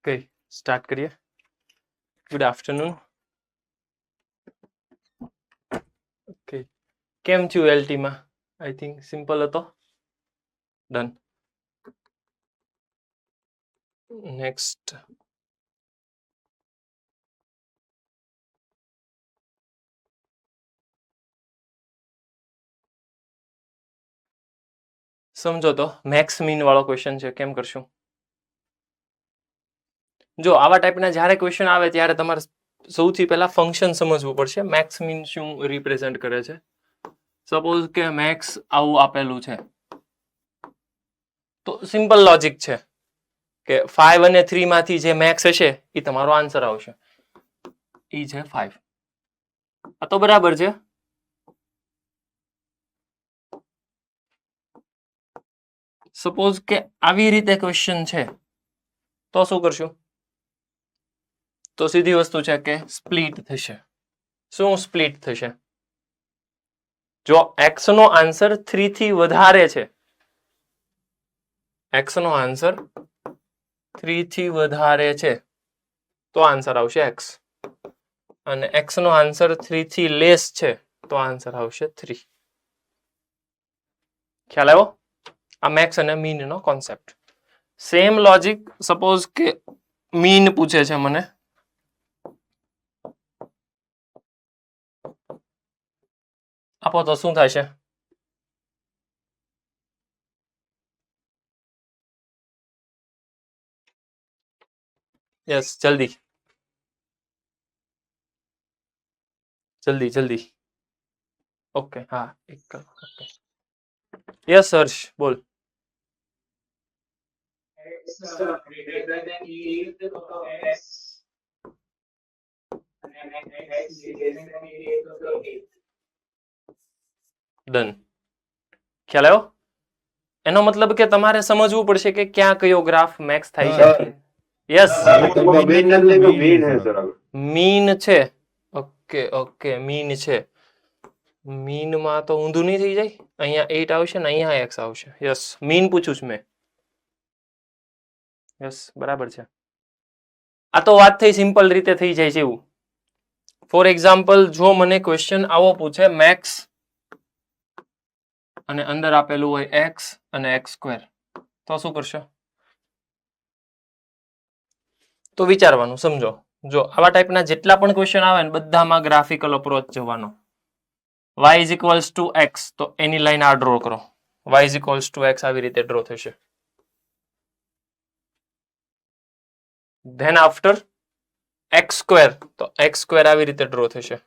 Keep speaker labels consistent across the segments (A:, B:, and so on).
A: Okay start કરીએ. Good afternoon. Okay કેમ થયું એલટીમાં? આઈ થિંક સિમ્પલ હતો. ડન. નેક્સ્ટ. સમજો તો મેક્સ મીન વાળો ક્વેશ્ચન છે. કેમ કરશું? જો આવા ટાઈપના જ્યારે ક્વેશ્ચન આવે ત્યારે તમારે સૌથી પહેલા ફંક્શન સમજવું પડશે. મેક્સ મીન શું રિપ્રેઝન્ટ કરે છે. સપોઝ કે મેક્સ આવું આપેલું છે તો સિમ્પલ લોજિક છે કે 5 અને 3 માંથી જે મેક્સ હશે એ તમારો આન્સર આવશે. ઈ છે 5. આ તો બરાબર છે. સપોઝ કે આવી રીતે ક્વેશ્ચન છે તો શું કરશું? તો સીધી વસ્તુ છે કે સ્પ્લિટ થશે. શું સ્પ્લિટ થશે? જો એક્સ નો આન્સર 3 થી વધારે છે, એક્સ નો આન્સર 3 થી વધારે છે તો આન્સર આવશે એક્સ, અને એક્સ નો આન્સર 3 થી લેસ છે તો આન્સર આવશે 3. ખ્યાલ આવ્યો? આ મેક્સ અને મીન નો કોન્સેપ્ટ. સેમ લોજિક સપોઝ કે મીન પૂછે છે મને, આપો તો શું થશે? યસ, જલ્દી જલ્દી જલ્દી. ઓકે હા એક ઓકે. યસ હર્ષ બોલ. ડન. ખ્યાલ આવ્યો? એનો મતલબ કે તમારે સમજવું પડશે કે ક્યાં કયો ગ્રાફ મેક્સ થાય છે. યસ મીન છે. ઓકે ઓકે મીન છે. મીનમાં તો ઊંધું નહીં થઈ જાય? અહીંયા 8 આવશે ને અહીંયા એક્સ આવશે. યસ મીન પૂછું છું મેં. યસ બરાબર છે. આ તો વાત થઈ સિમ્પલ રીતે થઈ જાય છે એવું. ફોર એક્ઝામ્પલ જો મને ક્વેશ્ચન આવો પૂછે મેક્સ અને અંદર આપેલું હોય એક્સ અને એક્સ સ્ક્વેર, તો શું કરશો? તો વિચારવાનું. સમજો જો આવા ટાઈપના જેટલા પણ ક્વેશ્ચન આવે ને બધામાં ગ્રાફિકલ અપ્રોચ જવાનો. y is equals to x તો એની લાઈન આ ડ્રો કરો. y is equals to x આવી રીતે ડ્રો થશે. ધેન આફ્ટર એક્સ સ્ક્વેર તો એક્સ સ્ક્વેર આવી રીતે ડ્રો થશે.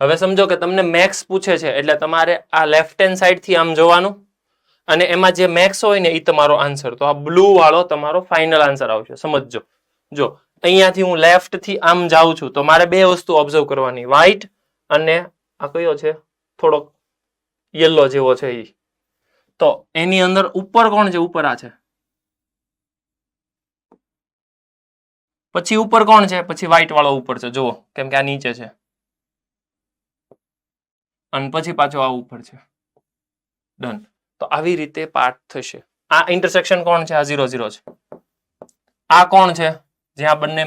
A: હવે સમજો કે તમને મેક્સ પૂછે છે એટલે તમારે આ લેફ્ટ હેન્ડ સાઈડ થી આમ જોવાનું અને એમાં જે મેક્સ હોય ને એ તમારો આન્સર. તો આ બ્લુ વાળો તમારો ફાઇનલ આન્સર આવશે. સમજજો. જો અહીંયાથી હું લેફ્ટ થી આમ જાઉં છું તો મારે બે વસ્તુ ઓબ્ઝર્વ કરવાની, વ્હાઈટ અને આ કયો છે થોડોક યલો જેવો છે એ. તો એની અંદર ઉપર કોણ છે? ઉપર આ છે. પછી ઉપર કોણ છે? પછી વ્હાઈટ વાળો ઉપર છે. જુઓ કેમ કે આ નીચે છે અને પછી પાછો આ ઉપર છે. ડન. તો આવી રીતે પાર્ટ થશે. આ ઇન્ટરસેક્શન કોણ છે? આ 0 0 છે. આ કોણ છે? જ્યાં બંને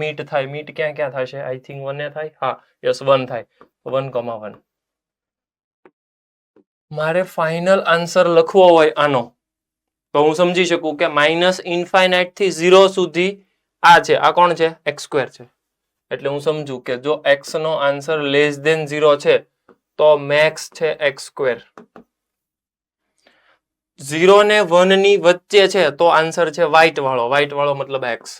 A: મીટ થાય. મીટ ક્યાં ક્યાં થશે? આઈ થિંક 1 એ થાય. હા યસ 1 થાય. 1,1. મારે ફાઇનલ આન્સર લખવો હોય આનો તો હું સમજી શકું કે માઇનસ ઇન્ફાઇનાઇટ થી 0 સુધી આ છે. આ કોણ છે? એક્સ સ્ક્વેર છે. એટલે હું સમજુ કે જો એક્સ નો આન્સર લેસ ધેન 0 છે તો મેક્સ છે એક્સ સ્ક્વેર. 0 ને 1 ની વચ્ચે છે તો આન્સર છે વ્હાઈટ વાળો. વ્હાઈટ વાળો મતલબ એક્સ.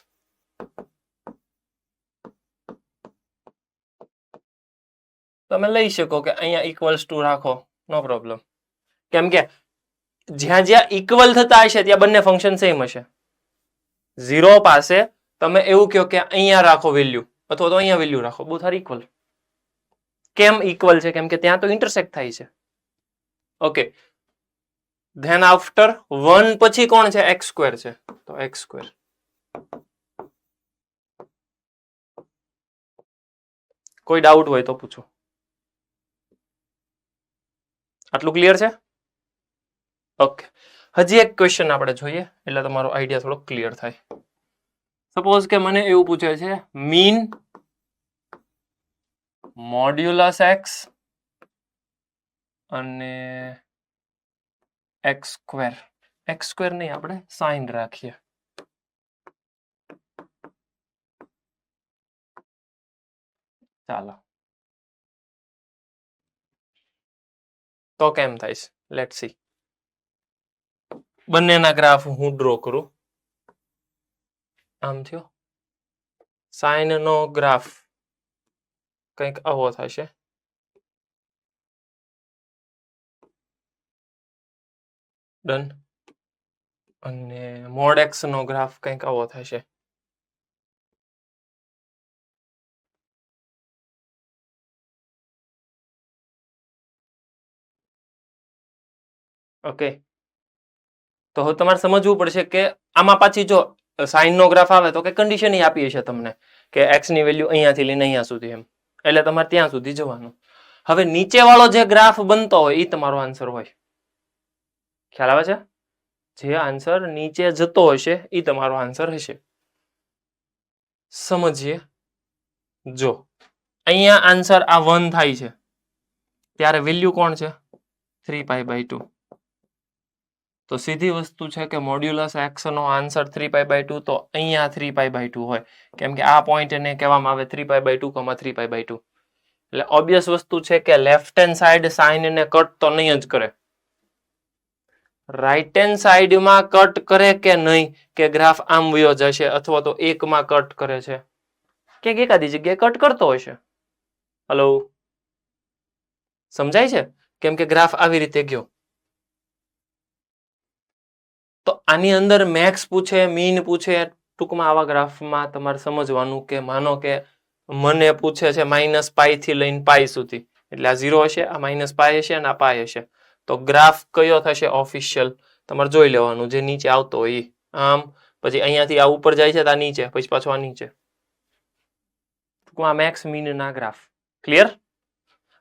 A: તમે લઈ શકો કે અહીંયા ઇક્વલ્સ ટુ રાખો, નો પ્રોબ્લેમ. કેમ કે જ્યાં જ્યાં ઇક્વલ થતા હશે ત્યાં બંને ફંક્શન સેમ હશે. 0 પાસે તમે એવું કહો કે અહીંયા રાખો વેલ્યુ અથવા તો અહીંયા વેલ્યુ રાખો, બોથ આર ઇક્વલ. કેમ ઇક્વલ છે? કેમ કે ત્યાં તો ઇન્ટરસેક્ટ થાય છે. ઓકે. ધેન આફ્ટર 1 પછી કોણ છે? એક્સ સ્ક્વેર છે. તો એક્સ સ્ક્વેર. કોઈ ડાઉટ હોય તો પૂછો. આટલું ક્લિયર છે? ઓકે. હજી એક ક્વેશ્ચન આપણે જોઈએ એટલે તમારો આઈડિયા થોડો ક્લિયર થાય. સપોઝ કે મને એવું પૂછે છે મીન મોડ્યુલસ એક્સ અને એક્સ સ્ક્વેર નહીં, આપણે સાઇન રાખીએ. ચાલો તો કેમ થાય છે લેટ સી. બંનેના ગ્રાફ હું ડ્રો કરું. આમ થયો. સાઇન નો ગ્રાફ કંઈક આવો થશે. ડન. અને મોડ એક્સ નો ગ્રાફ કંઈક આવો થશે. ઓકે, તો હવે તમારે સમજવું પડશે કે આમાં પાછી જો સાઇન નો ગ્રાફ આવે તો કે કન્ડિશન આપી હશે તમને કે એક્સ ની વેલ્યુ અહીંયાથી લઈને અહીંયા સુધી એમ, એટલે તમારે ત્યાં સુધી જવાનું. હવે નીચે વાળો જે ગ્રાફ બનતો હોય એ તમારો આન્સર હોય. ખ્યાલ આવે છે? જે આન્સર નીચે જતો હશે એ તમારો આન્સર હશે. સમજીએ. જો અહીંયા આન્સર આ 1 થાય છે ત્યારે વેલ્યુ કોણ છે? 3π/2. તો સીધી વસ્તુ છે કે મોડ્યુલસ એક્સ નો આન્સર 3π/2, તો અહીંયા 3π/2 હોય, કેમ કે આ પોઈન્ટ એને કહેવામાં આવે 3π/2, 3π/2. એટલે ઓબ્વિયસ વસ્તુ છે કે લેફ્ટ હેન્ડ સાઈડ સાઇન ને કટ તો નહીં જ કરે. રાઈટ હેન્ડ સાઈડમાં કટ કરે કે નહીં, કે ગ્રાફ આમ વયો જશે અથવા તો એકમાં કટ કરે છે, કે એકાદી જગ્યાએ કટ કરતો હશે. હલો, સમજાય છે? કેમ કે ગ્રાફ આવી રીતે ગયો. તો આની અંદર મેક્સ પૂછે, મીન પૂછે, ટૂંકમાં આવા ગ્રાફમાં તમારે સમજવાનું કે માનો કે મને પૂછે છે -π થી લઈને π સુધી, એટલે આ 0 હશે, આ -π હશે અને આ π હશે. તો ગ્રાફ કયો થશે? ઓફિશિયલ. તમારે જોઈ લેવાનું જે નીચે આવતો હોય આમ, પછી અહીંયાથી આ ઉપર જાય છે તો આ નીચે, પછી પાછો આ નીચે. ટૂંકમાં મેક્સ મીન ના ગ્રાફ. ક્લિયર?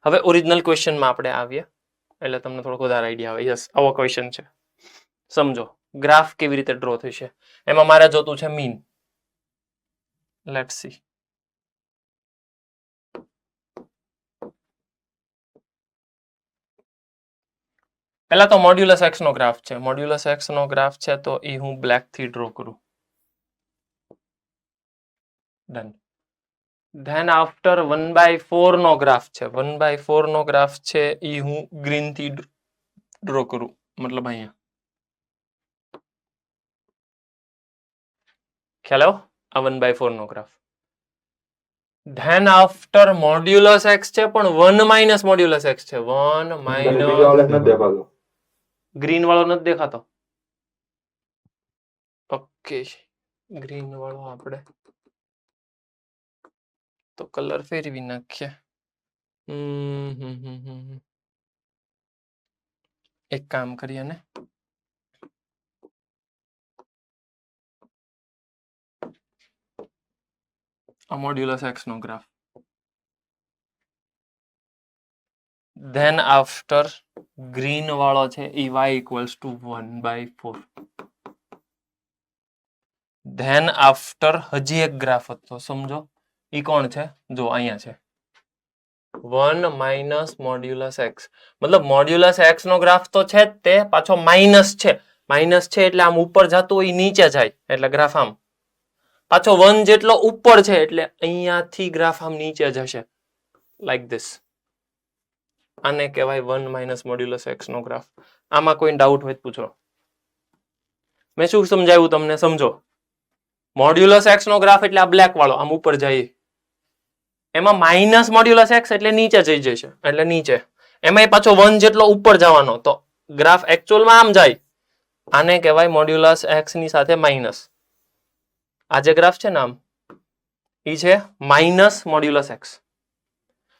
A: હવે ઓરિજિનલ ક્વેશ્ચનમાં આપણે આવીએ એટલે તમને થોડોક વધારે આઈડિયા આવે. યસ, આવો ક્વેશ્ચન છે. સમજો ગ્રાફ કેવી રીતે ડ્રો થશે. એમાં મારે જોતું છે મીન. Let's see. પહેલા તો મોડ્યુલસ એક્સ નો ગ્રાફ છે. મોડ્યુલસ એક્સ નો ગ્રાફ છે તો એ હું બ્લેક થી ડ્રો કરું. ડન. ધેન આફ્ટર 1/4 નો ગ્રાફ છે. 1/4 નો ગ્રાફ છે એ હું ગ્રીન થી ડ્રો કરું, મતલબ અહીંયા. ખ્યાલ આવ્યો? આ 1/4 નો graph. Then after modulus x છે પણ 1 - મોડ્યુલસ એક્સ છે. 1 - ગ્રીન વાળો નથી દેખાતો. ઓકે, ગ્રીન વાળો આપણે તો કલર ફેરવી નાખીએ. એક કામ કરીએ ને, આ મોડ્યુલસ એક્સ નો ગ્રાફ. ધેન આફ્ટર ગ્રીન વાળો છે એ y = 1/4. ધેન આફ્ટર હજી એક ગ્રાફ હતો, સમજો. ઈ કોણ છે? જો અહીંયા છે 1 - મોડ્યુલસ એક્સ. મતલબ મોડ્યુલસ એક્સ નો ગ્રાફ તો છે જ, તે પાછો માઇનસ છે. માઇનસ છે એટલે આમ ઉપર જતું હોય નીચે જાય, એટલે ગ્રાફ આમ. પાછો 1 જેટલો ઉપર છે એટલે અહીંયાથી ગ્રાફ આમ નીચે જશે, લાઈક ધીસ. આને કહેવાય 1 - મોડ્યુલસ એક્સ નો ગ્રાફ. આમાં કોઈ ડાઉટ હોય પૂછો. મેં શું સમજાવ્યું તમને? સમજો. મોડ્યુલસ એક્સ નો ગ્રાફ એટલે આ બ્લેક વાળો આમ ઉપર જાય. એમાં માઇનસ મોડ્યુલસ એક્સ એટલે નીચે જઈ જશે, એટલે નીચે. એમાં પાછો 1 જેટલો ઉપર જવાનો, તો ગ્રાફ એકચ્યુઅલમાં આમ જાય. આને કહેવાય મોડ્યુલસ એક્સ ની સાથે માઇનસ. આ જે ગ્રાફ છે ને આમ, એ છે માઇનસ મોડ્યુલસ એક્સ.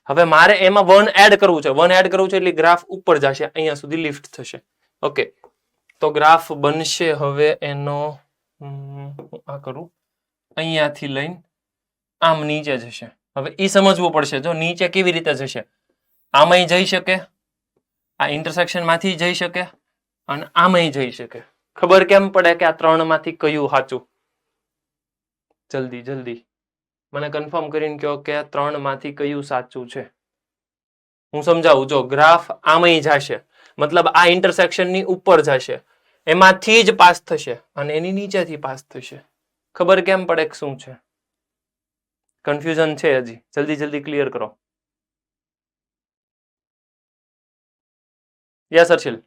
A: હવે મારે એમાં 1 એડ કરવું છે. 1 એડ કરવું છે એટલે ગ્રાફ ઉપર જશે, અહીંયા સુધી લિફ્ટ થશે. ઓકે, તો ગ્રાફ બનશે હવે એનો, આ કરું, અહીંયાથી લઈને આમ નીચે જશે. હવે એ સમજવું પડશે. જો નીચે કેવી રીતે જશે? આમાંય જઈ શકે, આ ઇન્ટરસેક્શન માંથી જઈ શકે, અને આમાંય જઈ શકે. ખબર કેમ પડે કે આ 3 માંથી કયું સાચું? જલ્દી જલ્દી મને કન્ફર્મ કરીને કહો કે 3 માંથી કયું સાચું છે. હું સમજાવું. જો ગ્રાફ આમાંય જશે, મતલબ આ ઇન્ટરસેક્શન ની ઉપર જશે, એમાંથી જ પાસ થશે અને એની નીચેથી પાસ થશે. ખબર કેમ પડે કે શું છે? કન્ફ્યુઝન છે હજી? જલ્દી જલ્દી ક્લિયર કરો. યસ હર્ષિલ.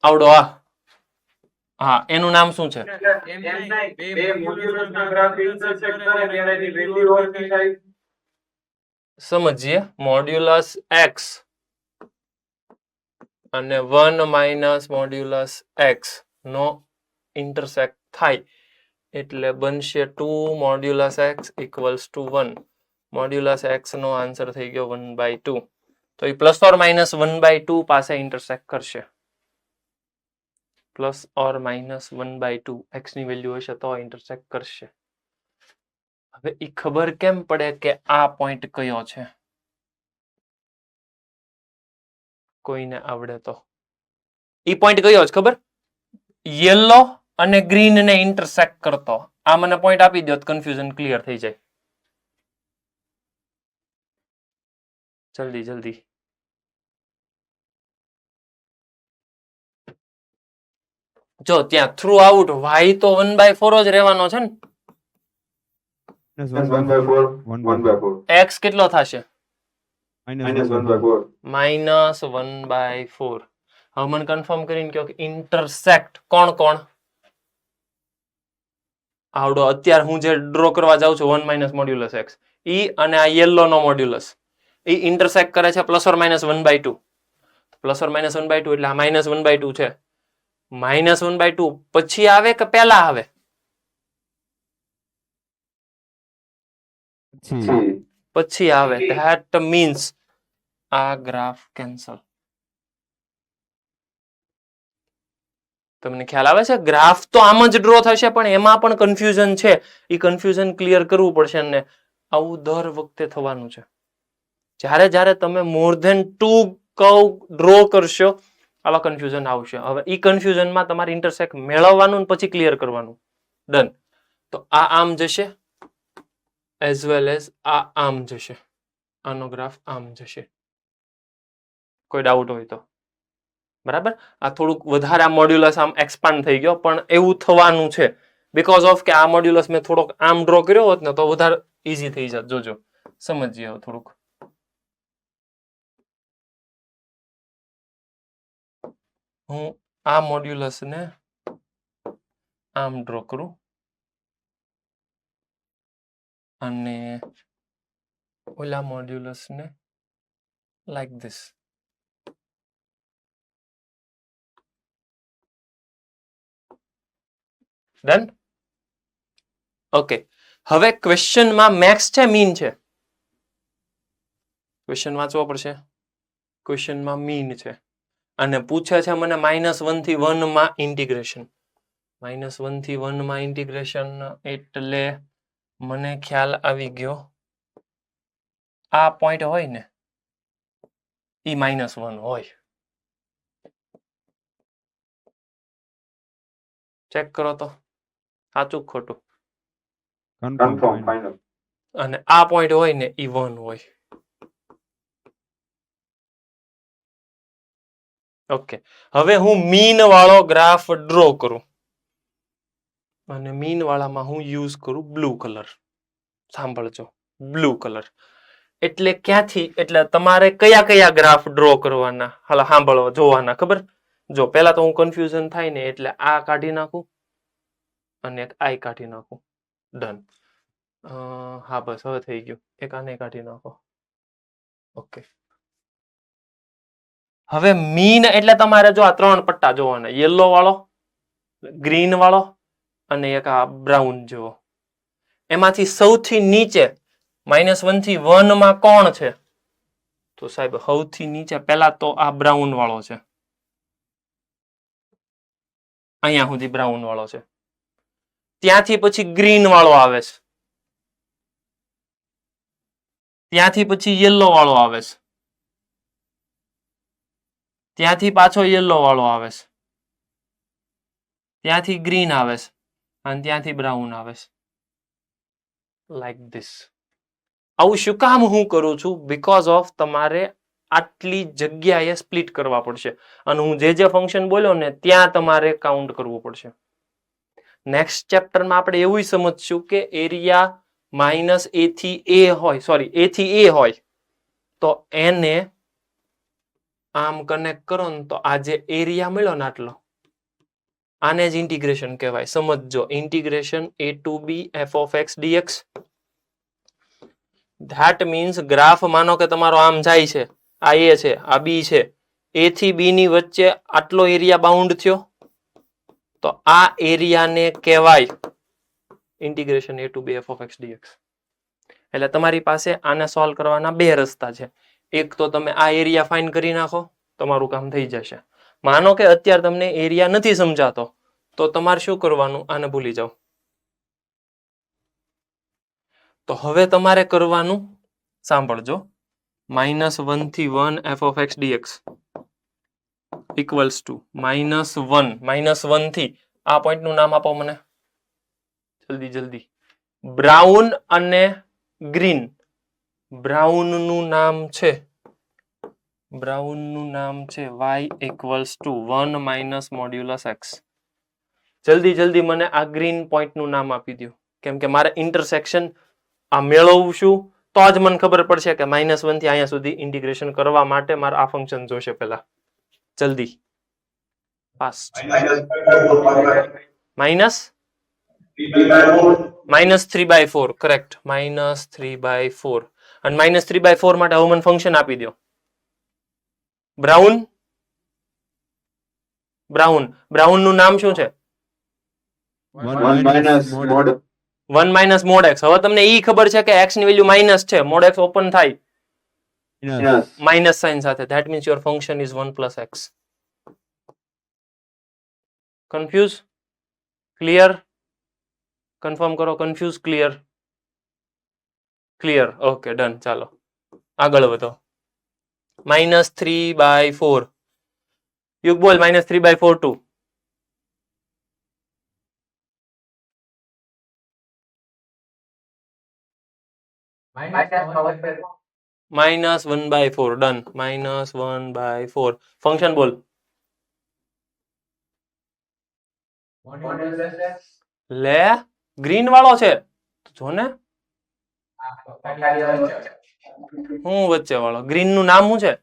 A: આવડો હા, એનું નામ શું છે? સમજીએ. મોડ્યુલસ એક્સ અને 1 માઇનસ મોડ્યુલસ એક્સ નો ઇન્ટરસેક્ટ થાય એટલે બનશે 2 modulus x equals to 1. Modulus x નો આન્સર થઈ ગયો 1/2. તો એ પ્લસ ઓર માઇનસ 1/2 પાસે ઇન્ટરસેક્ટ કરશે. પ્લસ ઓર માઇનસ 1/2 એક્સ ની વેલ્યુ હશે તો ઇન્ટરસેક્ટ કરશે. હવે એ ખબર કેમ પડે કે આ પોઈન્ટ કયો છે? કોઈને આવડે તો? ઈ પોઈન્ટ કયો છે ખબર? યેલો અને ગ્રીન ને ઇન્ટરસેક્ટ કરતો. આ મને પોઈન્ટ આપી દો તો કન્ફ્યુઝન ક્લિયર થઈ જાય. જલ્દી જલ્દી. જો ત્યાં થ્રુ આઉટ વાય તો 1/4 જ રહેવાનો છે ને? એક્સ કેટલો થશે? -1/4. હવે મને કન્ફર્મ કરીને કહો કે ઇન્ટરસેક્ટ કોણ કોણ? આવડો અત્યારે હું જે ડ્રો કરવા જાઉં છું 1 માઇનસ મોડ્યુલસ એક્સ, ઈ અને આ યેલો નો મોડ્યુલસ ઈ ઇન્ટરસેક્ટ કરે છે plus or minus 1/2. Plus or minus 1/2 એટલે આ માઇનસ 1/2 છે. -1/2 પછી આવે કે પહેલા આવે? પછી આવે. ધેટ મીન્સ આ ગ્રાફ કેન્સલ. તમને ખ્યાલ આવે છે? ગ્રાફ તો આમ જ ડ્રો થશે પણ એમાં પણ કન્ફ્યુઝન છે. એ કન્ફ્યુઝન ક્લિયર કરવું પડશે ને આવું દર વખતે થવાનું છે. જ્યારે જ્યારે તમે મોર ધેન 2 કર્વ ડ્રો કરશો આવા કન્ફ્યુઝન આવશે. હવે ઈ કન્ફ્યુઝનમાં તમારે ઇન્ટરસેક્ટ મેળવવાનું પછી ક્લિયર કરવાનું. ડન. તો આ આમ જશે એઝ વેલ એઝ આ આમ જશે. આનો ગ્રાફ આમ જશે. કોઈ ડાઉટ હોય તો? બરાબર. આ થોડુંક વધારે આ મોડ્યુલસ આમ એક્સપાન્ડ થઈ ગયો પણ એવું થવાનું છે બીકોઝ ઓફ કે આ મોડ્યુલસ મેં થોડોક આમ ડ્રો કર્યો હોત ને તો વધારે ઈઝી થઈ જાત. જોજો સમજીએ હવે થોડુંક. હું આ મોડ્યુલસ ને આમ ડ્રો કરું અને ઓલા મોડ્યુલસ ને લાઈક ધીસ. ડન. ઓકે. હવે ક્વેશ્ચનમાં મેક્સ છે મીન છે? ક્વેશ્ચન વાંચવો પડશે. ક્વેશ્ચનમાં મીન છે અને પૂછે છે મને -1 થી 1 માં ઇન્ટિગ્રેશન. -1 થી 1 માં ઇન્ટિગ્રેશન એટલે મને ખ્યાલ આવી ગયો આ પોઈન્ટ હોય ને ઈ -1 હોય. ચેક કરો તો સાચું ખોટું. અને આ પોઈન્ટ હોય ને ઈ 1 હોય. ઓકે. હવે હું મીન વાળો ગ્રાફ ડ્રો કરું અને મીન વાળામાં હું યુઝ કરું બ્લુ કલર. સાંભળજો, બ્લુ કલર એટલે ક્યાંથી? એટલે તમારે કયા કયા ગ્રાફ ડ્રો કરવાના? હાલો સાંભળો, જોવાના. ખબર? જો પહેલા તો હું કન્ફ્યુઝન થાય ને એટલે આ કાઢી નાખું અને એક આઈ કાઢી નાખું. ડન. હા બસ હવે થઈ ગયું. એક આને કાઢી નાખો. ઓકે. હવે મીન એટલે તમારે જો આ 3 પટ્ટા જોવાના, યેલો વાળો, ગ્રીન વાળો અને એક આ બ્રાઉન જેવો. એમાંથી સૌથી નીચે -1 થી 1 માં કોણ છે? તો સાહેબ સૌથી નીચે પહેલા તો આ બ્રાઉન વાળો છે. અહીંયા સુધી બ્રાઉન વાળો છે. ત્યાંથી પછી ગ્રીન વાળો આવે છે. ત્યાંથી પછી યલો વાળો આવે છે, ત્યાંથી પાછો યલો વાળો આવે છે, ત્યાંથી ગ્રીન આવે છે અને ત્યાંથી બ્રાઉન આવે છે, લાઈક ધીસ. આવું શું કામ હું કરું છું? બીકોઝ ઓફ તમારે આટલી જગ્યાએ સ્પ્લિટ કરવા પડશે અને હું જે ફંક્શન બોલ્યો ને ત્યાં તમારે કાઉન્ટ કરવું પડશે. નેક્સ્ટ ચેપ્ટરમાં આપણે એવું સમજશું કે એરિયા માઇનસ એ થી એ હોય, સોરી એ થી એ હોય તો એને આમ કનેક્ટ કરો ને તો આ જે એરિયા મળ્યો ને આટલો, આને જ ઇન્ટિગ્રેશન કહેવાય. સમજજો, integration a to b f of x dx. That means graph માનો કે તમારો આમ જાય છે, આ એ છે, આ બી છે, એ થી બી ની વચ્ચે આટલો એરિયા બાઉન્ડ થયો તો આ એરિયાને કહેવાય integration a to b f of x dx. એટલે તમારી પાસે આને સોલ્વ કરવાના બે રસ્તા છે. એક તો તમે આ એરિયા ફાઇન્ડ કરી નાખો, તમારું કામ થઈ જશે. માનો કે અત્યારે તમને એરિયા નથી સમજાતો તો તમારે શું કરવાનું? આને ભૂલી જાઓ. તો હવે તમારે કરવાનું, સાંભળજો, -1 થી 1 f of x dx equals to -1 થી આ પોઈન્ટનું નામ આપો મને જલ્દી. બ્રાઉન અને ગ્રીન. બ્રાઉનનું નામ છે y equals to 1 minus modulus x. જલ્દી મને આ ગ્રીન પોઈન્ટનું નામ આપી દો, કેમ કે મારે ઇન્ટરસેક્શન આ મેળવવું છું તો જ મને ખબર પડશે કે -1 થી અહીંયા સુધી ઇન્ટિગ્રેશન કરવા માટે મારે આ ફંક્શન જોશે. પહેલા જલ્દી ફાસ્ટ. -3/4 કરેક્ટ, -3/4. અને -3/4 માટે હવે મને ફંક્શન આપી દો. બ્રાઉન નું નામ શું છે? 1 માઇનસ મોડ x. હવે તમને ઈ ખબર છે કે x ની વેલ્યુ માઇનસ છે, મોડ x ઓપન થાય માઇનસ સાઇન સાથે. That means your function is 1 plus x. Confuse? Clear? Confirm કરો. કન્ફ્યુઝ? ક્લિયર? Okay, done. ચાલો આગળ વધો. -3/4. યુગ બોલ. -3/4 2. -1/4. ડન. -1/4. ફંક્શન બોલ. લે, ગ્રીન વાળો છે જો ને. હું વચ્ચે વાળો? ગ્રીન નું નામ શું છે?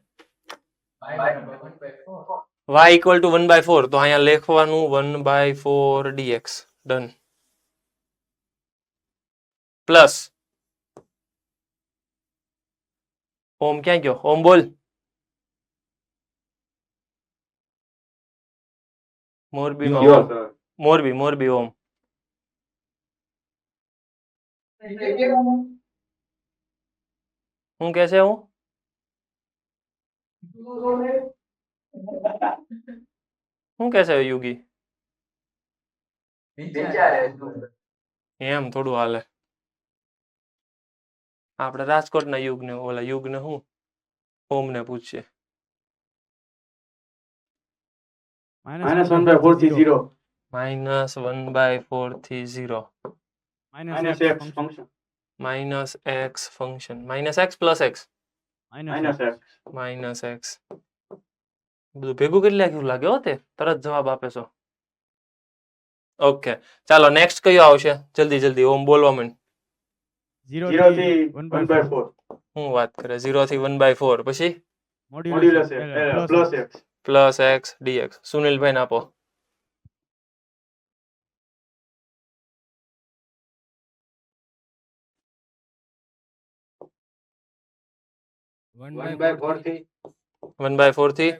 A: y equal to 1/4. તો અહીંયા લખવાનું 1/4 dx. ડન. પ્લસ ઓમ ક્યાં ગયો? ઓમ બોલ. મોરબી ઓમ. હું કે છે? હું કે છે યુગી? એમ થોડું હાલે. આપણે રાજકોટના યુગને ઓલા યુગને હું ઓમને પૂછીએ.
B: -1/4 થી 0.
A: -1/4 થી 0. -x function. -x plus x. -x. બધું ભેગું કરી લાગ્યું લાગે હો. તે તરત જવાબ આપે છો. ઓકે, ચાલો નેક્સ્ટ કયો આવશે? જલ્દી ઓમ બોલવા માંડ.
B: 0 થી 1/4.
A: હું વાત કરે? 0 થી 1/4 પછી
B: modulus x
A: plus x dx. સુનિલભાઈ ને આપો.
B: 1/4 થી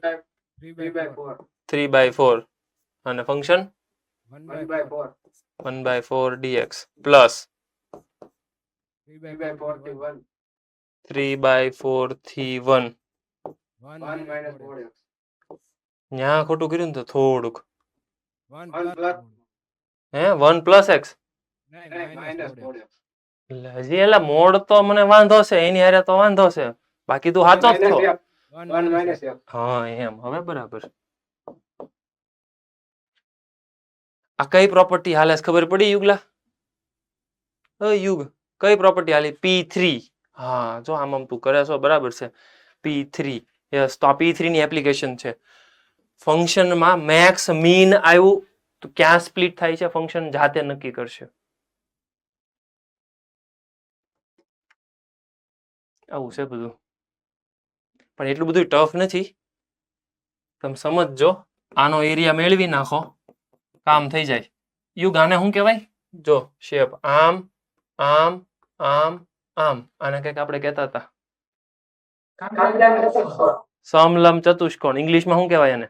A: 3/4 અને ફંક્શન 1/4 dx પ્લસ 3/4 થી 1. ન્યા ખોટું કર્યું ને તો થોડુંક. 1 પ્લસ x. હજી એટલે મોડ તો મને વાંધો છે, એની હારે તો વાંધો છે, બાકી તું સાચો જ છો.
B: 1 minus f.
A: હા એમ, હવે બરાબર. આ કઈ પ્રોપર્ટી હાલે છે ખબર પડી યુગલા? યુગ કઈ પ્રોપર્ટી હાલી? P3. હા જો આમ તું કરે છો બરાબર છે. P3 યસ, તો આ P3 ની એપ્લિકેશન છે. ફંક્શનમાં મેક્સ મીન આવ્યું તો ક્યાં સ્પ્લિટ થાય છે ફંક્શન જાતે નક્કી કરશે. આવું છે બધું, પણ એટલું બધું ટફ નથી. તમે સમજજો, આનો એરિયા મેળવી નાખો, કામ થઈ જાય. યુગ આને શું કહેવાય? જો શેપ આમ આમ આમ આમ, આને કંઈક આપણે કહેતા હતા સમલંબ ચતુષ્કોણ. ઇંગ્લિશમાં શું કહેવાય આને?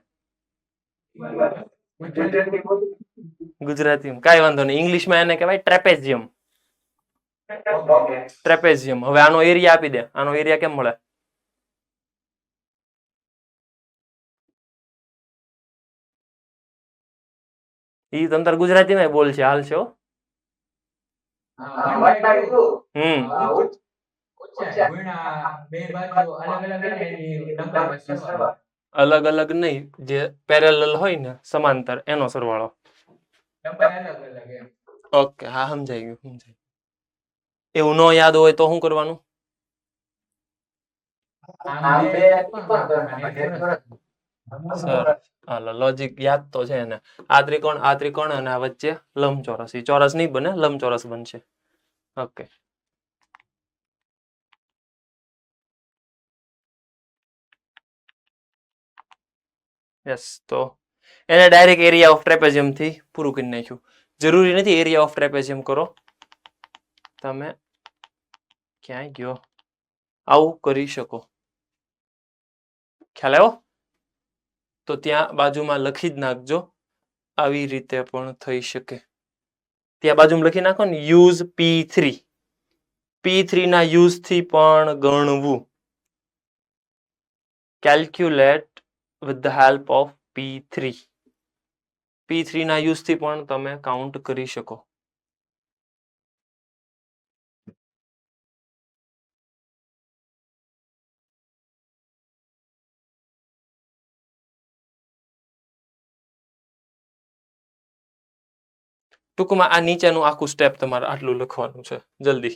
A: ગુજરાતીમાં કાંઈ વાંધો નહીં, ઇંગ્લિશમાં એને કહેવાય ટ્રેપેઝિયમ. ટ્રેપેઝિયમ. હવે આનો એરિયા આપી દે, આનો એરિયા કેમ મળે? ઈ તંતર ગુજરાતીમાં બોલ છે, હાલ છે હો. અલગ અલગ નહીં, જે પેરેલલ હોય ને સમાંતર, એનો સરવાળો. ઓકે, હા સમજાઈ ગયું, સમજાઈ. એવું ન યાદ હોય તો શું કરવાનું? હાલો, લોજિક યાદ તો છે ને. આ ત્રિકોણ અને આ વચ્ચે લંબચોરસ. ઈ ચોરસ નહીં બને, લંબચોરસ બનશે. ઓકે. યસ, તો એને ડાયરેક્ટ એરિયા ઓફ ટ્રેપેઝિયમ થી પૂરું કરી નાખ્યું. જરૂરી નથી એરિયા ઓફ ટ્રેપેઝિયમ કરો તમે, ક્યાંય ગયો, આવું કરી શકો. ખ્યાલ આવ્યો? તો ત્યાં બાજુમાં લખી જ નાખજો, આવી રીતે પણ થઈ શકે. ત્યાં બાજુમાં લખી નાખો ને, યુઝ P3. P3 ના યુઝ થી પણ ગણવું. Calculate with the help of P3. P3 ના યુઝ થી પણ તમે કાઉન્ટ કરી શકો. ટૂંકમાં આ નીચેનું આખું સ્ટેપ તમારે આટલું લખવાનું છે. જલ્દી.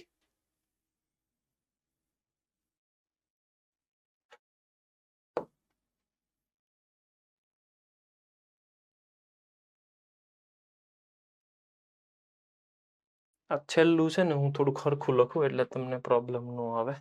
A: આ છેલ્લું છે ને, હું થોડું ખરખું લખું એટલે તમને પ્રોબ્લેમ ન આવે.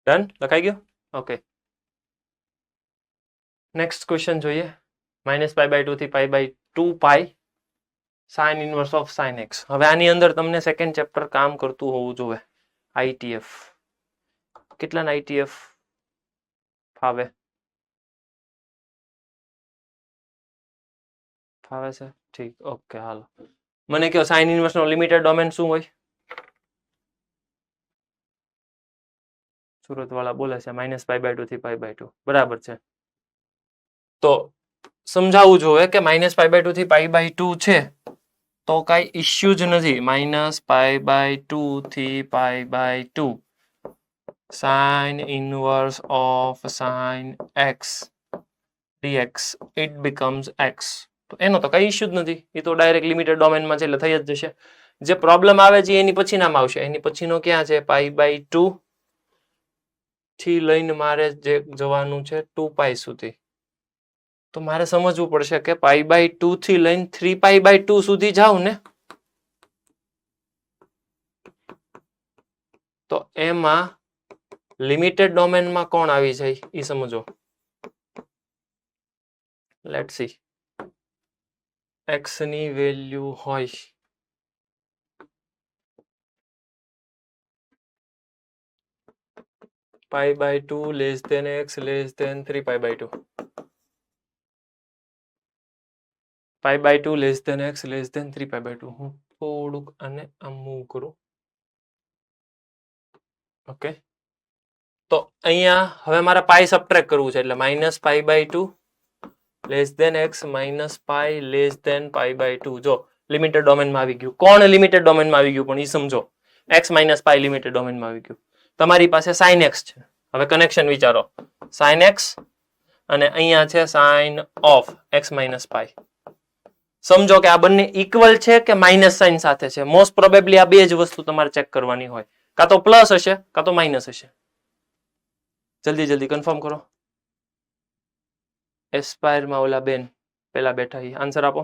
A: ડન? લખાઈ ગયું? ઓકે. નેક્સ્ટ ક્વેશ્ચન જોઈએ. -π/2 થી π/2 pi sine inverse of sine x. હવે આની અંદર તમને સેકન્ડ ચેપ્ટર કામ કરતું હોવું જોઈએ. ITF કેટલાના ITF ફાવે? ફાવે છે? ઠીક, ઓકે. હાલો, મને કહો સાઇન ઇનવર્સ નો લિમિટેડ ડોમેન શું હોય? સુરત વાળા બોલે છે -π/2 થી π/2. બરાબર છે. તો સમજાવવું જોઈએ કે -π/2 થી π/2 છે તો કાંઈ ઇશ્યુ જ નથી. -π/2 થી π/2 sine inverse of sine x dx, it becomes x. તો એનો તો કઈ ઇશ્યુ જ નથી, એ તો ડાયરેક્ટ લિમિટેડ ડોમેનમાં છે એટલે થઈ જ જશે. જે પ્રોબ્લેમ આવે છે એની પછી નામ આવશે, એની પછીનો ક્યાં છે π/2 થી લઈને મારે જે જવાનું છે 2π સુધી. તો મારે સમજવું પડશે કે π/2 થી લઈને 3π/2 સુધી જાઉં ને તો એમાં લિમિટેડ ડોમેનમાં કોણ આવી જાય એ સમજો. લેટ્સ સી, x ની વેલ્યુ હોય π/2 less than x less than 3π/2, π/2 less than x less than 3π/2. હું થોડુંક આને આમ મૂવ કરું. ઓકે, તો અહીંયા હવે મારે પાઈ સબટ્રેક્ટ કરવું છે એટલે -π/2 less than x minus pi less than π/2. જો લિમિટેડ ડોમેનમાં આવી ગયું. કોણ લિમિટેડ ડોમેનમાં આવી ગયું પણ એ સમજો. x માઇનસ પાઈ લિમિટેડ ડોમેનમાં આવી ગયું. તમારી પાસે sin x છે. હવે કનેક્શન વિચારો, sin x અને અહીંયા છે sin ઓફ x માઇનસ પાઈ. સમજો કે આ બંને ઇક્વલ છે કે માઇનસ સાઇન સાથે છે. મોસ્ટ પ્રોબેબલી આ બે જ વસ્તુ તમારે ચેક કરવાની હોય, કાં તો પ્લસ હશે કાં તો માઇનસ હશે. જલ્દી જલ્દી કન્ફર્મ કરો. એસ્પાયરમાં ઓલા બેન પેલા બેઠા એ આન્સર આપો.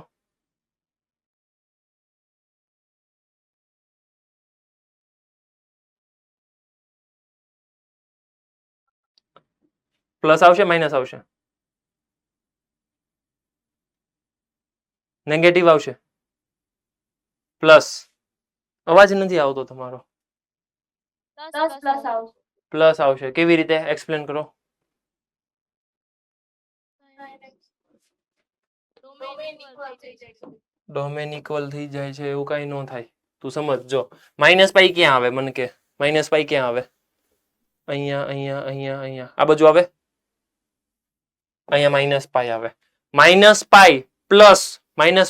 A: પ્લસ આવશે માઇનસ આવશે? નેગેટિવ આવશે? પ્લસ? અવાજ નથી આવતો તમારો. પ્લસ આવશે. કેવી રીતે એક્સપ્લેન કરો? ડોમેન ઇક્વલ થઈ જાય છે એવું કઈ ન થાય. તું સમજ. જો માઇનસ પાઈ ક્યાં આવે મને કે, માઇનસ પાઈ ક્યાં આવે? અહીંયા અહીંયા અહીંયા અહીંયા આ બાજુ આવે, અહીંયા માઇનસ પાઈ આવે. માઇનસ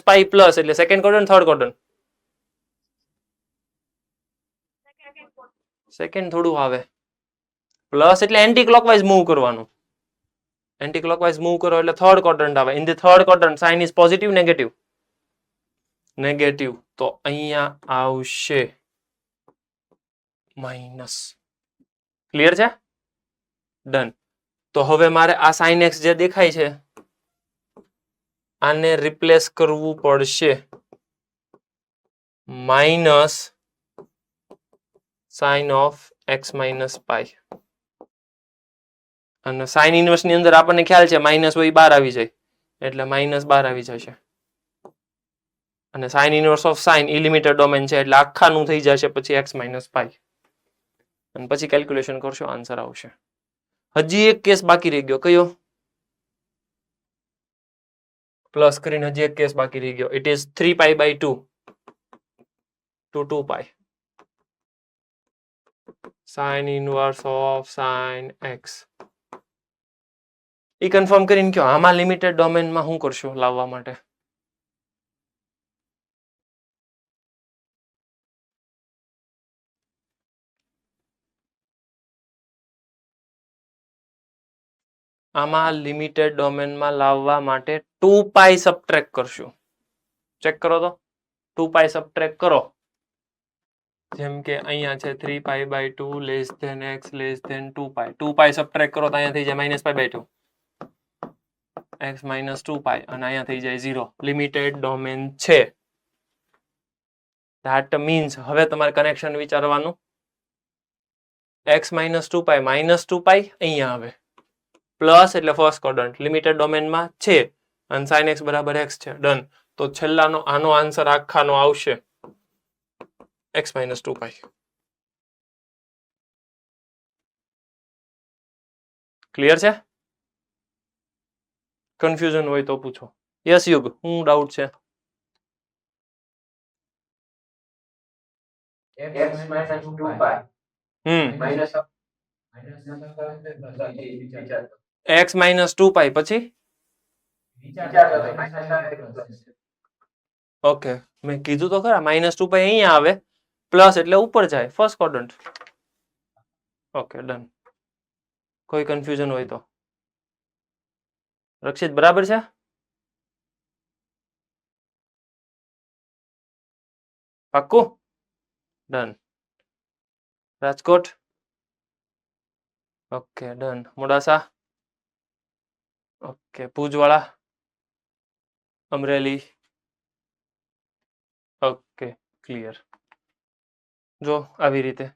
A: પાઈ પ્લસ એટલે second quadrant third quadrant? Second થોડું આવે. પ્લસ એટલે એન્ટી ક્લોકવાઇઝ મૂવ કરવાનું. એન્ટી ક્લોકવાઇઝ મૂવ કરો એટલે થર્ડ ક્વોડ્રન્ટ આવે. In the third quadrant sine is positive negative? Negative. તો અહીંયા આવશે માઇનસ. ક્લિયર છે? ડન. તો હવે મારે આ sin x જે દેખાય છે આને રિપ્લેસ કરવું પડશે minus sign of x minus પાઈ. અને સાઇન ઇનવર્સ ની અંદર આપણને ખ્યાલ છે માઇનસ હોય બહાર આવી જાય એટલે માઇનસ બહાર આવી જશે. અને sine inverse of sine unlimited domain છે એટલે આખાનું થઈ જશે પછી x માઇનસ પાઈ. અને પછી કેલ્ક્યુલેશન કરશો આન્સર આવશે. હજી એક કેસ બાકી રહી ગયો. કયો? પ્લસ કરીને હજી એક કેસ બાકી રહી ગયો. It is 3π/2 to 2π sine inverse of sine x. એ કન્ફર્મ કરીને કયો આમાં લિમિટેડ ડોમેનમાં શું કરશો લાવવા માટે? આમાં લિમિટેડ ડોમેનમાં લાવવા માટે 2π સબટ્રેક્ટ કરશું. ચેક કરો તો 2π સબટ્રેક્ટ કરો. જેમ કે અહીંયા છે 3π/2 less than x less than 2π. 2π subtract કરો તો અહીંયા થઈ જાય -π/2 x માઇનસ 2π અને અહીંયા થઈ જાય 0. લિમિટેડ ડોમેન છે. ધેટ મીન્સ હવે તમારે કનેક્શન વિચારવાનું. x માઇનસ 2π અહીંયા આવે. પ્લસ એટલે ફર્સ્ટ ક્વોડ્રન્ટ લિમિટેડ ડોમેનમાં છે અને sin x બરાબર x છે. ડન. તો છેલ્લાનો આનો આન્સર આખાનો આવશે x માઇનસ 2π. ક્લિયર છે? કન્ફ્યુઝન હોય તો પૂછો. યસ યુગ, હું ડાઉટ છે? x માઇનસ 2π પછી ઓકે મેં કીધું તો ખરા -2π અહીંયા આવે પ્લસ એટલે ઉપર જાય ફર્સ્ટ ક્વોડ્રન્ટ. Okay done. કોઈ કન્ફ્યુઝન હોય તો? રક્ષિત બરાબર છે? પાક્કું? Done. Rajkot? Okay done. Modasa? Okay. ભુજવાળા? અમરેલી? Okay clear. જો આવી રીતે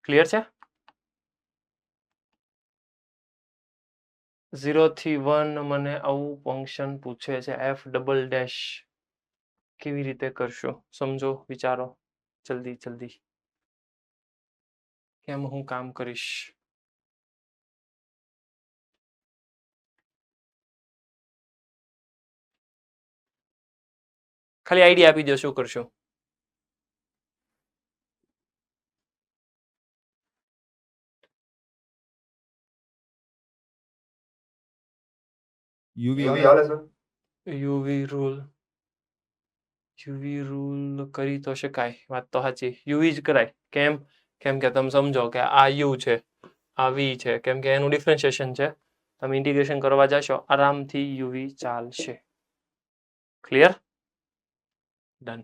A: ક્લિયર છે. 0 થી 1 મને આવું ફંક્શન પૂછે છે એફ ડબલ ડેશ, કેવી રીતે કરશો? સમજો, વિચારો જલ્દી જલ્દી. કેમ હું કામ કરીશ? ખાલી આઈડિયા આપી દો શું કરશો.
C: યુવી હાલે સર.
A: યુવી રૂલ કરી તો શકાય, વાત તો સાચી. યુવી જ કરાય. કેમ? કેમ કે તમે સમજો કે આ યુ છે, આ વી છે, કેમ કે એનું ડિફરન્શિએશન છે. તમે ઇન્ટિગ્રેશન કરવા જશો આરામથી યુવી ચાલશે. ક્લિયર? ડન.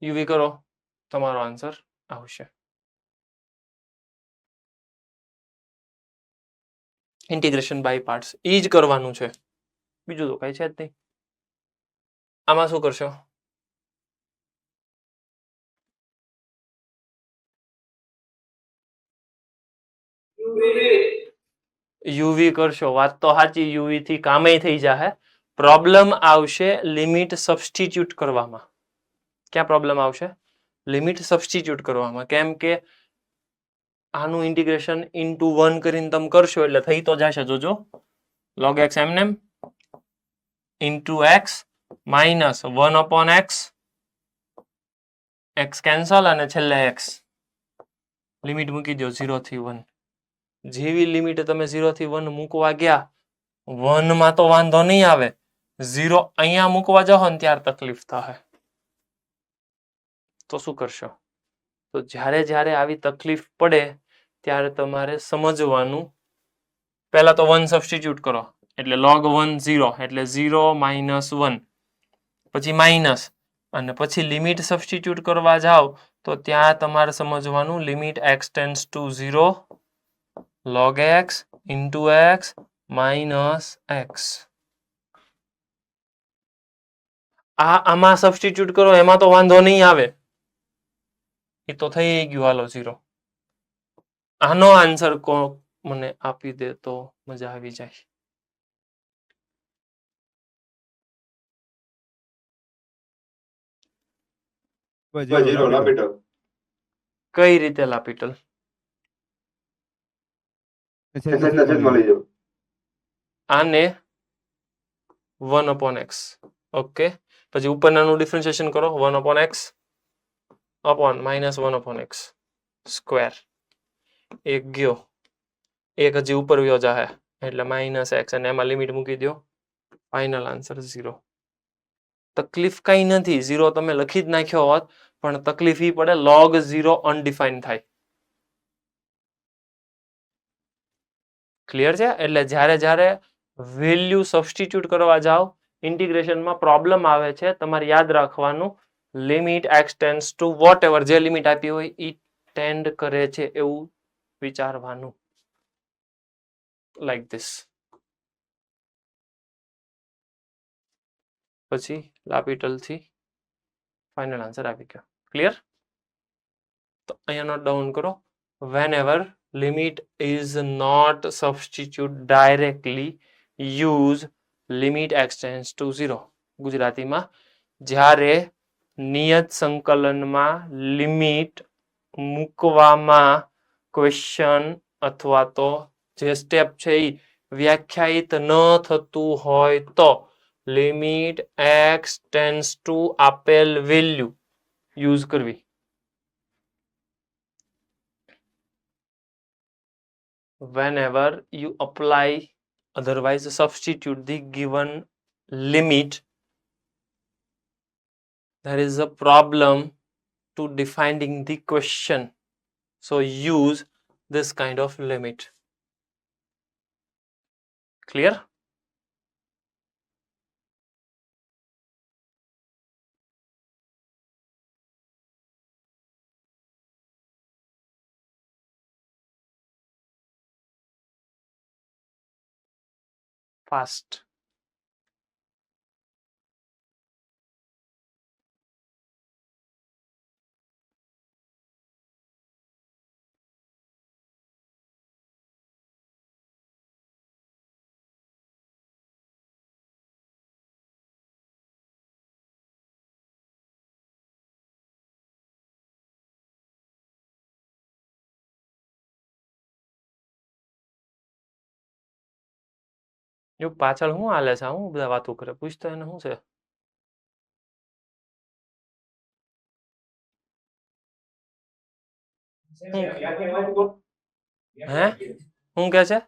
A: યુવી કરો, તમારો આન્સર આવશે. ઇન્ટિગ્રેશન બાય પાર્ટ્સ એ જ કરવાનું છે, બીજું તો કઈ છે જ નહીં. આમાં શું કરશો? યુવી કરશો, વાત તો સાચી. યુવી થી કામે થઈ જશે. પ્રોબ્લેમ આવશે લિમિટ સબસ્ટિટ્યુટ કરવામાં. ક્યાં પ્રોબ્લેમ આવશે? લિમિટ સબસ્ટિટ્યુટ કરવામાં. કેમ કે આનું ઇન્ટિગ્રેશન ઇન્ટુ 1 કરીને તમે કરશો એટલે થઈ તો જશે. જોજો, log x એમનેમ into x minus 1/x, x cancel અને છેલ્લે એક્સ. લિમિટ મૂકી દો 0 થી 1. જેવી લિમિટ તમે 0 થી 1 મૂકવા ગયા, 1 માં તો વાંધો નહીં આવે, 0 અહીંયા મૂકવા જાઓ ને ત્યારે તકલીફ થાય. તો શું કરશો? તો જ્યારે જ્યારે આવી તકલીફ પડે ત્યારે તમારે સમજવાનું, પહેલા તો 1 સબસ્ટિટ્યુટ કરો એટલે log 1 0 એટલે 0 માઇનસ 1, પછી માઇનસ, અને પછી લિમિટ સબસ્ટિટ્યુટ કરવા જાઓ તો ત્યાં તમારે સમજવાનું limit x tends two 0 log x into x minus x. આમાં સબસ્ટિટ્યુટ કરો એમાં તો વાંધો નહીં આવે, એ તો થઈ ગયું. હાલો 0. આનો આન્સર મને આપી દે તો મજા આવી જાય.
C: જીરો લાપીટલ.
A: કઈ રીતે લાપીટલ? આને 1/x. ઓકે, પછી ઉપરનાનું ડિફરન્શિએશન કરો. 1/x upon minus 1/x square. એક ગયો, એક હજી ઉપર વ્યો જાહે એટલે માઇનસ એક્સ, અને એમાં લિમિટ મૂકી દો. Final answer 0. તકલીફ કઈ નથી, 0 તમે લખી જ નાખ્યો હોત, પણ તકલીફ ઈ પડે log 0 અનડિફાઇન થાય. ક્લિયર છે? એટલે જ્યારે જ્યારે વેલ્યુ સબસ્ટિટ્યુટ કરવા જાઓ ઇન્ટિગ્રેશનમાં પ્રોબ્લેમ આવે છે, તમારે યાદ રાખવાનું limit x tends to whatever, જે લિમિટ આપી હોય ઈ ટેન્ડ કરે છે એવું વિચારવાનું. Like this. પછી લાપીટલ થી ફાઇનલ આન્સર આવી ગયો. ક્લિયર? તો અહીંયા નોટ ડાઉન કરો. whenever limit is not substitute directly, use limit x tends to 0. ગુજરાતીમાં જ્યારે નિયત સંકલનમાં લિમિટ મૂકવામાં ક્વેશ્ચન અથવા તો જે સ્ટેપ છે એ વ્યાખ્યાયિત ન થતું હોય તો લિમિટ x ટેન્ડ્સ ટુ આપેલ વેલ્યુ યુઝ કરવી. Whenever you apply, otherwise substitute the given limit, there is a problem to defining the question. So use this kind of limit. Clear? Fast. જો પાછળ શું હાલે છે? હું બધા વાતો કરે, પૂછતો એને શું છે? હે શું કે છે?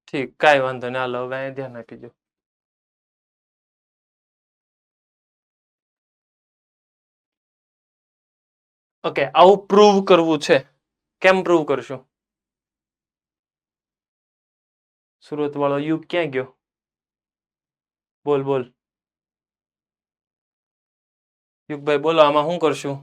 A: ઠીક, કાંઈ વાંધો નહીં. હાલો હવે અહીંયા ધ્યાન આપીજો. ઓકે, આવું પ્રૂવ કરવું છે. કેમ પ્રૂવ કરશું? સુરત વાળો યુગ ક્યાં ગયો? બોલ બોલ યુગભાઈ, બોલો. આમાં શું કરશું?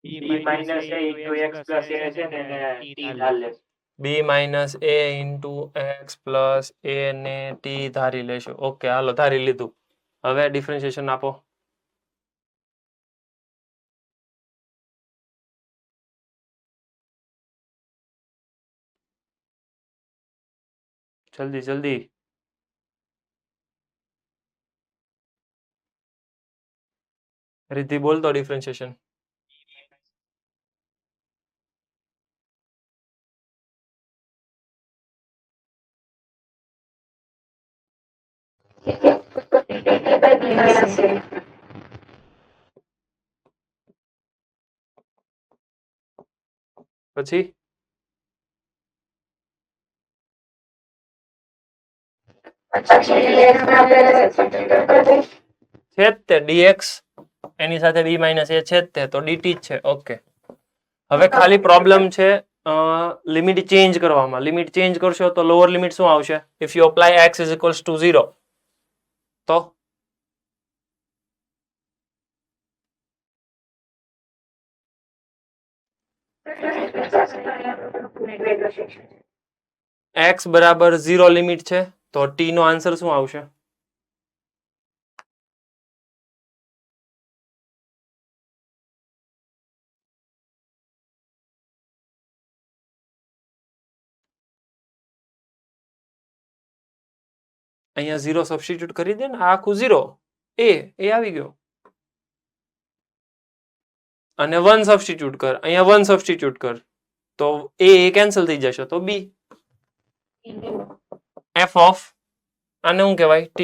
B: b minus a into x plus a છે ને t ધાર લે.
A: b minus a into x plus a ને t ધારી લેશું. ઓકે, હાલો ધારી લીધું. હવે ડિફરન્શિએશન આપો. જલ્દી જલ્દી. રિદ્ધિ બોલ તો ડિફરન્શિએશન. પછી છે જ તે dx એની સાથે b માઇનસ a છે જ તે, તો dt જ છે. ઓકે, હવે ખાલી પ્રોબ્લેમ છે લિમિટ ચેન્જ કરવામાં. લિમિટ ચેન્જ કરશો તો લોઅર લિમિટ શું આવશે? If you apply x is equals to 0 તો x બરાબર 0 લિમિટ છે, તો t નો આન્સર શું આવશે? અહીંયા 0 સબસ્ટિટ્યુટ કરી દે ને, આખું 0 એ આવી ગયો. અને 1 સબસ્ટિટ્યુટ કર, અહીંયા 1 સબસ્ટિટ્યુટ કર, તો એ કેન્સલ થઈ જશે, તો b. f ઓફ આને શું કહેવાય? t.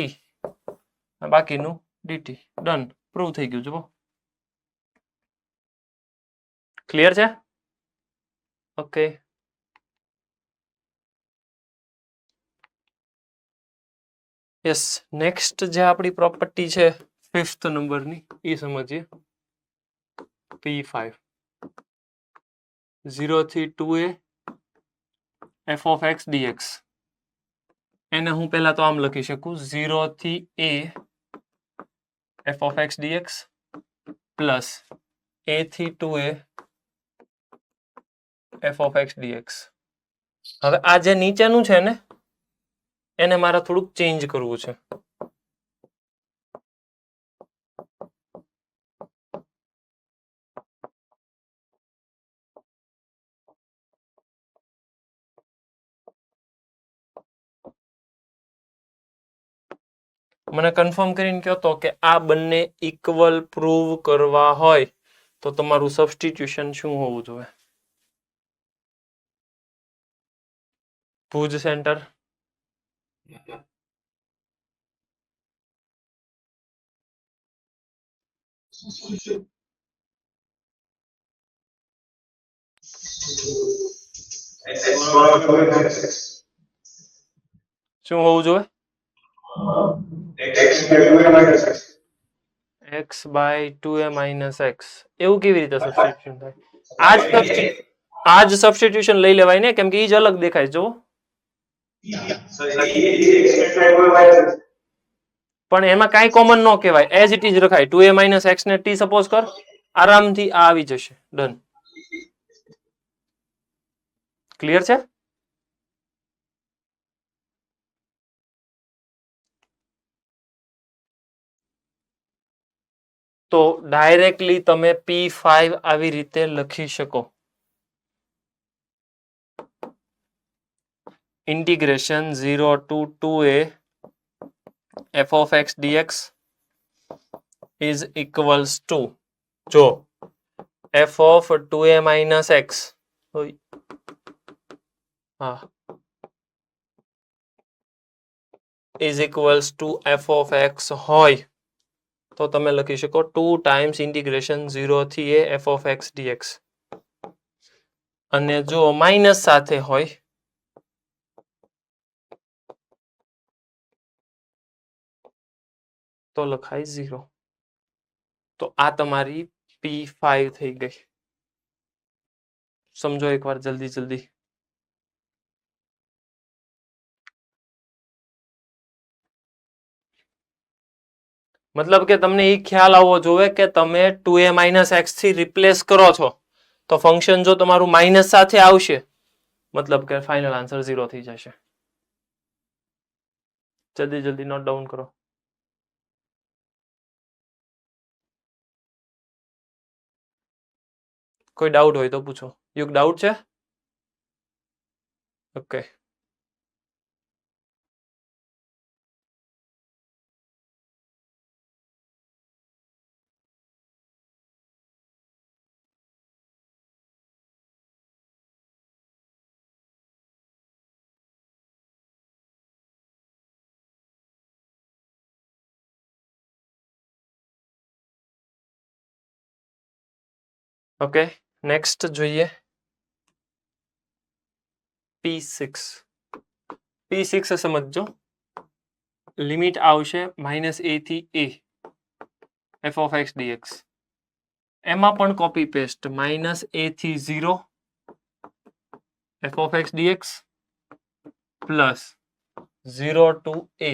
A: બાકીનું dt. ડન, પ્રૂવ થઈ ગયું. જુઓ, ક્લિયર છે? Okay, yes. નેક્સ્ટ જે આપણી પ્રોપર્ટી છે 5th નંબરની, એ સમજીએ. p5 0 થી 2a f of x dx. એને હું પહેલા તો આમ લખી શકું, 0 થી a f of x dx plus a થી 2a f of x dx. હવે આ જે નીચેનું છે ને, એને મારે થોડુંક ચેન્જ કરવું છે. મને કન્ફર્મ કરીને કહો તો કે આ બંને ઇક્વલ પ્રૂવ કરવા હોય તો તમારું સબસ્ટિટ્યુશન શું હોવું જોઈએ? ભુજ સેન્ટર. શું હોવું જોઈએ? x by 2a minus x. એવું કેવી રીતે સબસ્ટિટ્યુશન થાય? આ જ સબસ્ટિટ્યુશન લઈ લેવાય ને, કેમ કે એ જ અલગ દેખાય. જો પણ એમાં કાંઈ કોમન ન કહેવાય, એઝ ઇટ ઇઝ રખાય. 2a minus x ને t સપોઝ કર, આરામથી આ આવી જશે. ડન. ક્લિયર છે? તો ડાયરેક્ટલી તમે P5 આવી રીતે લખી શકો. Integration 0 to 2a f of x dx is equals to, જો f of 2a minus x is equals to f of x હોય તો તમે લખી શકો 2 times integration 0 થી a f of x dx. અને જો માઇનસ સાથે હોય તો લખાય 0. તો આ તમારી P5 થઈ ગઈ. સમજો એકવાર જલ્દી. મતલબ કે તમને એ ખ્યાલ આવવો જોઈએ કે તમે 2a minus x થી રિપ્લેસ કરો છો તો ફંક્શન જો તમારું માઇનસ સાથે આવશે મતલબ કે ફાઇનલ આન્સર 0 થઈ જશે. જલ્દી નોટ ડાઉન કરો. કોઈ ડાઉટ હોય તો પૂછો. યુગ ડાઉટ છે? ઓકે. ઓકે, નેક્સ્ટ જોઈએ P6. P6 સમજો. લિમિટ આવશે -a થી a f of x dx. એમાં પણ કોપી પેસ્ટ -a થી 0 f of x dx plus 0 to a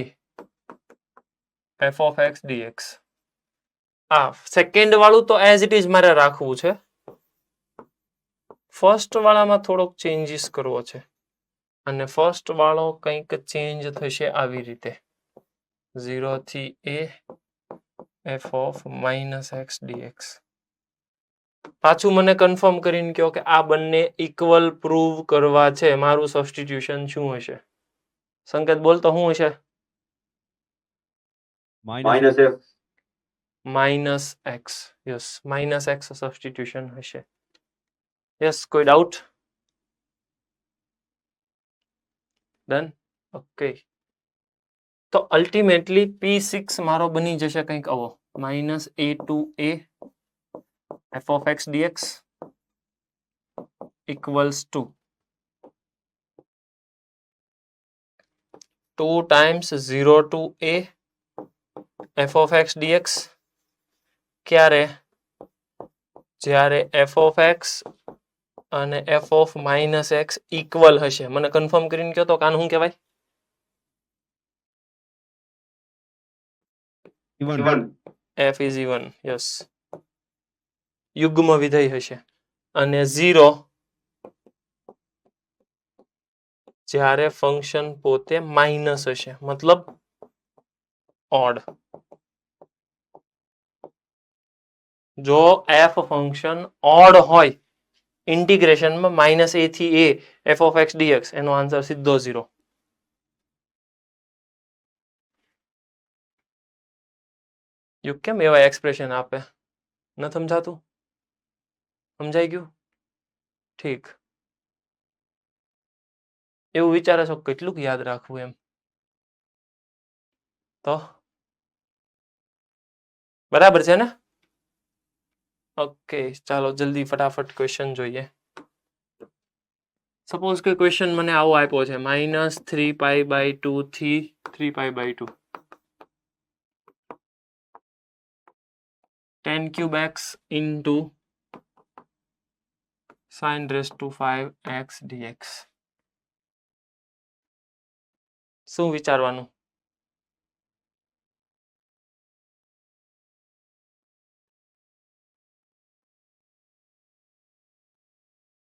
A: f of x dx. આ સેકન્ડ વાળું તો એઝ ઇટ ઇઝ મારે રાખવું છે. ફર્સ્ટ વાળામાં થોડોક ચેન્જીસ કરવો છે અને ફર્સ્ટ વાળો કંઈક ચેન્જ થશે આવી રીતે 0 થી a f of -x dx. પાછું મને કન્ફર્મ કરીને કહો કે આ બંને ઇક્વલ પ્રૂવ કરવા છે. મારું સબસ્ટિટ્યુશન શું હશે? સંકેત બોલ તો શું હશે? -x. યસ, -x સબસ્ટિટ્યુશન હશે. યસ, કોઈ ડાઉટ? ડન. ઓકે, તો અલ્ટિમેટલી P6 મારો બની જશે કંઈક આવો -a to a f of x dx equals to 2 times 0 to a f of x dx. ક્યારે? જ્યારે f of x અને f of -x ઇક્વલ હશે. મને કન્ફર્મ કરીને કહો તો કાન શું કહેવાય? f is even. યસ, યુગ્મ વિધેય હશે. અને 0 જ્યારે ફંક્શન પોતે માઇનસ હશે મતલબ ઓડ. જો f ફંક્શન ઓડ હોય ઇન્ટિગ્રેશનમાં -a થી a f of x dx એનો આન્સર સીધો 0. યુગ કેમ એવા એક્સપ્રેશન આપે? ન સમજાતું? સમજાઈ ગયું? ઠીક. એવું વિચારે છો કેટલું યાદ રાખવું એમ? તો બરાબર છે ને? ઓકે, ચાલો જલ્દી ફટાફટ ક્વેશ્ચન જોઈએ. સપોઝ કે ક્વેશ્ચન મને આવો આપ્યો છે -3π/2 થી 3π/2 10³ x into sin⁵ x dx. શું વિચારવાનું?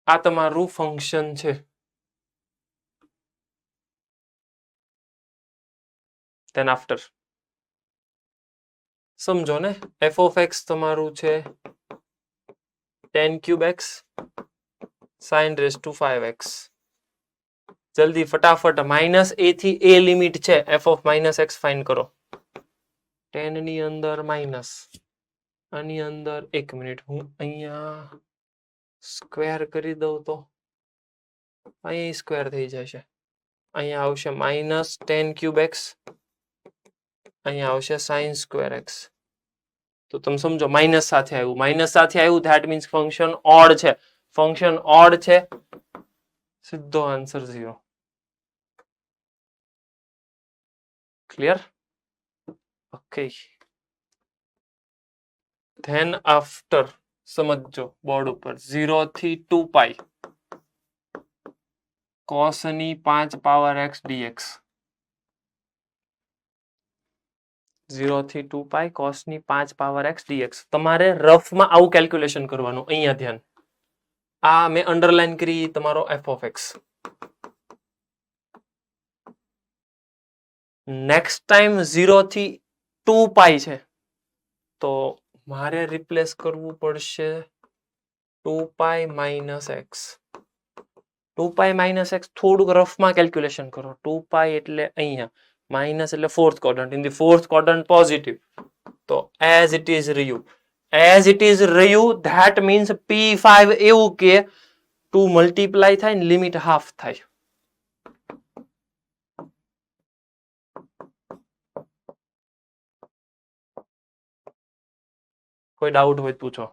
A: આ તમારું ફંક્શન છે. then after સમજો ને f of x તમારું છે 10 cube x sin raised to 5x. જલ્દી ફટાફટ માઇનસ a થી a લિમિટ છે f of minus x find કરો. 10 ની અંદર માઇનસ, આની અંદર 1 મિનિટ હું અહીંયા સ્ક્વેર કરી દઉં તો અહીં સ્ક્વેર થઈ જશે. અહીંયા આવશે માઇનસ 10 ક્યુબ એક્સ, અહીંયા આવશે સાઇન સ્ક્વેર એક્સ. તો તમે સમજો માઇનસ સાથે આવ્યું, માઇનસ સાથે આવ્યું ધેટ મીન્સ ફંક્શન ઓડ છે. ફંક્શન ઓડ છે, સીધો answer 0. Clear? Okay. Than after સમજો બોર્ડ ઉપર 0 થી 2 પાઈ cos ની 5 પાવર x dx. 0 થી 2 પાઈ cos ની 5 પાવર x dx. તમારે રફમાં આવું કેલ્ક્યુલેશન કરવાનું. અહીંયા ધ્યાન, આ મેં અંડરલાઈન કરી તમારો f of x. Next time 0 થી 2 પાઈ છે તો મારે રિપ્લેસ કરવું પડશે 2 પાઈ માઇનસ એક્સ. 2 પાઈ માઇનસ એક્સ થોડુંક રફમાં કેલ્ક્યુલેશન કરો. 2 પાઈ એટલે અહીંયા, માઇનસ એટલે fourth quadrant. In the fourth quadrant positive, તો એઝ ઇટ ઇઝ રહ્યું. એઝ ઇટ ઇઝ રહ્યું ધેટ મીન્સ p5 એવું કે 2 મલ્ટીપ્લાય થાય ને લિમિટ હાફ થાય. કોઈ ડાઉટ હોય પૂછો.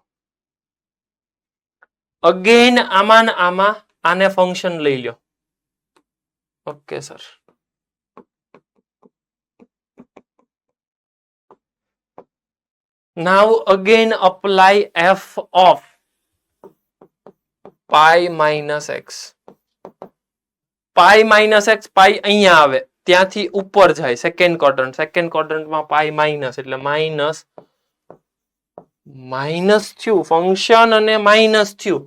A: અગેન આમાં ને આમાં આને ફંક્શન લઈ લો. Okay sir. Now again apply f of pi minus x. Pi minus x, pi અહીંયા આવે ત્યાંથી ઉપર જાય સેકન્ડ ક્વોડ્રન્ટ. સેકન્ડ ક્વોડ્રન્ટમાં પાઈ માઇનસ એટલે માઇનસ માઇનસ થયું ફંક્શન અને માઇનસ થયું.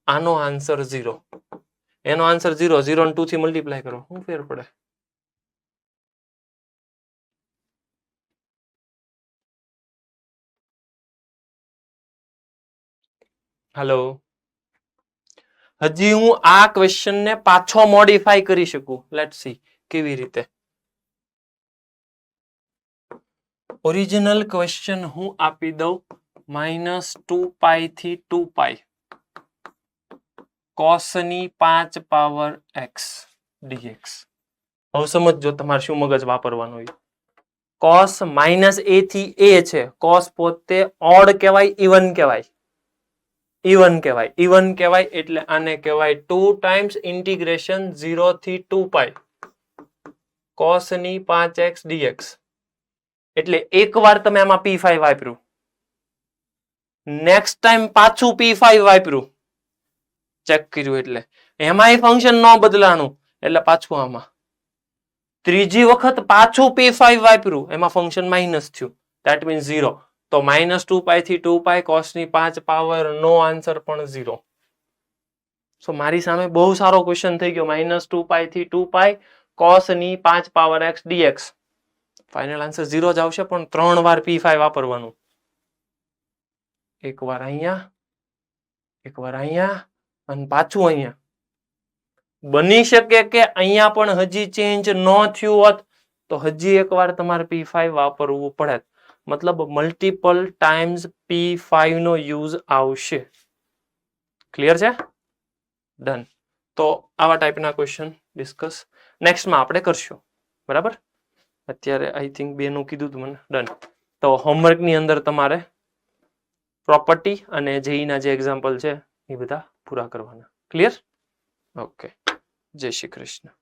A: આનો આન્સર 0. એનો આન્સર 0. 0 ને 2 થી મલ્ટીપ્લાય કરો, શું ફેર પડે? હેલો, હજી હું આ ક્વેશ્ચન ને પાછો મોડિફાઈ કરી શકું. લેટ્સ સી કેવી રીતે. ઓરિજિનલ ક્વેશ્ચન હું આપી દઉં -2 પાઈ થી 2 પાઈ cos ની 5 પાવર x dx. હવે સમજો તમારે શું મગજ વાપરવાનું હોય. cos માઇનસ a થી a છે. cos પોતે ઓડ કહેવાય, ઇવન કહેવાય? ઇવન કહેવાય. ઇવન કહેવાય એટલે આને કહેવાય 2 ટાઈમ્સ ઇન્ટિગ્રેશન 0 થી 2 પાઈ cos ની 5x dx. એટલે એકવાર તમે આમાં p5 વાપર્યું, નેક્સ્ટ ટાઈમ પાછું p5 વાપર્યું, ચેક કર્યું એટલે એમાંય ફંક્શન ન બદલાનું એટલે પાછું આમાં. ત્રીજી વખત પાછું p5 વાપર્યું, એમાં ફંક્શન માઇનસ થયું, ધેટ મીન્સ 0. તો -2 પાઈ થી 2 પાઈ cos ની 5 પાવર નો આન્સર પણ 0. સો મારી સામે બહુ સારો ક્વેશ્ચન થઈ ગયો. -2 પાઈ થી 2 પાઈ cos ની 5 power x dx. Final answer 0 જ આવશે, પણ 3 વાર p5 વાપરવાનું. એકવાર અહીંયા, એકવાર અહીંયા અને પાછું અહીંયા. બની શકે કે અહીંયા પણ હજી ચેન્જ ન થયું હોત તો હજી એકવાર તમારે p5 વાપરવું પડે. મતલબ મલ્ટિપલ ટાઈમ્સ p5 નો યુઝ આવશે. ક્લિયર છે? ડન. તો આવા ટાઈપના ક્વેશ્ચન ડિસ્કસ નેક્સ્ટમાં આપણે કરશું. બરાબર? અત્યારે આઈ થિંક 2 નું કીધું હતું મને. ડન. તો હોમવર્કની અંદર તમારે પ્રોપર્ટી અને જેઈના જે એક્ઝામ્પલ છે એ બધા પૂરા કરવાના. ક્લિયર? ઓકે. જય શ્રી કૃષ્ણ.